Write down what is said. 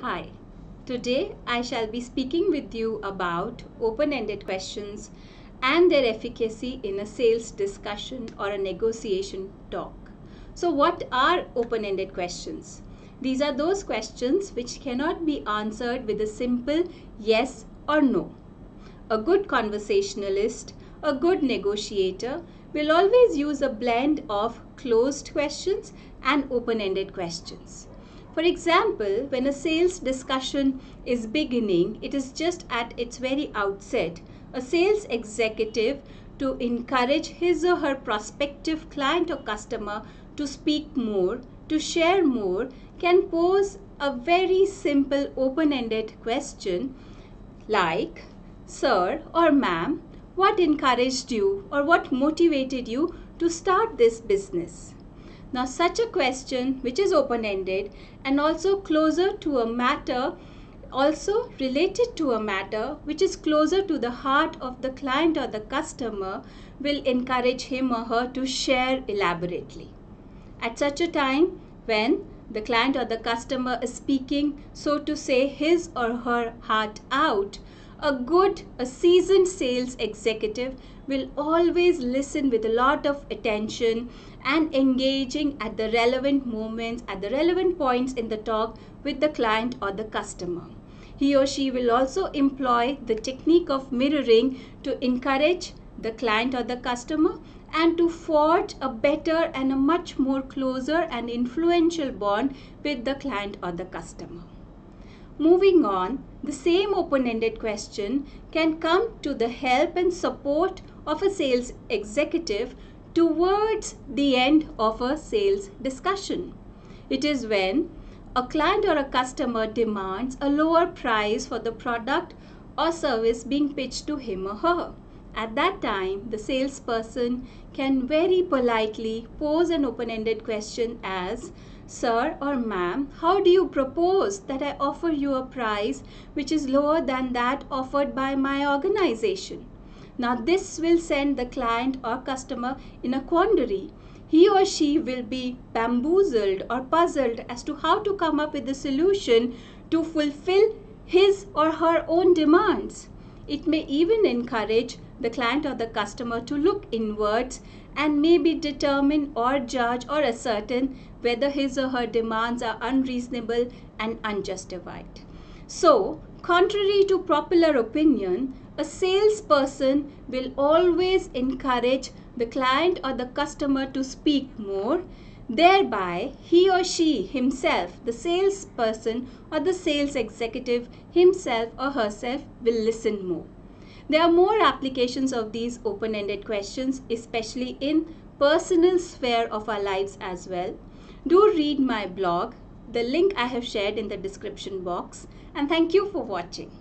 Hi, today I shall be speaking with you about open-ended questions and their efficacy in a sales discussion or a negotiation talk. So what are open-ended questions? These are those questions which cannot be answered with a simple yes or no. A good conversationalist, a good negotiator will always use a blend of closed questions and open-ended questions. For example, when a sales discussion is beginning, it is just at its very outset, a sales executive to encourage his or her prospective client or customer to speak more, to share more, can pose a very simple open-ended question like, "Sir or ma'am, what encouraged you or what motivated you to start this business?" Now, such a question, which is open-ended and also closer to a matter, also related to a matter which is closer to the heart of the client or the customer, will encourage him or her to share elaborately. At such a time, when the client or the customer is speaking, so to say, his or her heart out, a seasoned sales executive will always listen with a lot of attention and engaging at the relevant moments, at the relevant points in the talk with the client or the customer. He or she will also employ the technique of mirroring to encourage the client or the customer and to forge a better and a much more closer and influential bond with the client or the customer. Moving on, the same open-ended question can come to the help and support of a sales executive towards the end of a sales discussion. It is when a client or a customer demands a lower price for the product or service being pitched to him or her. At that time, the salesperson can very politely pose an open-ended question as, "Sir or ma'am, how do you propose that I offer you a price which is lower than that offered by my organization?" Now, this will send the client or customer in a quandary. He or she will be bamboozled or puzzled as to how to come up with a solution to fulfill his or her own demands. It may even encourage the client or the customer to look inwards and maybe determine or judge or ascertain whether his or her demands are unreasonable and unjustified. So, contrary to popular opinion, a salesperson will always encourage the client or the customer to speak more. Thereby, he or she himself, the salesperson or the sales executive himself or herself, will listen more. There are more applications of these open-ended questions, especially in personal sphere of our lives as well. Do read my blog. The link I have shared in the description box. And thank you for watching.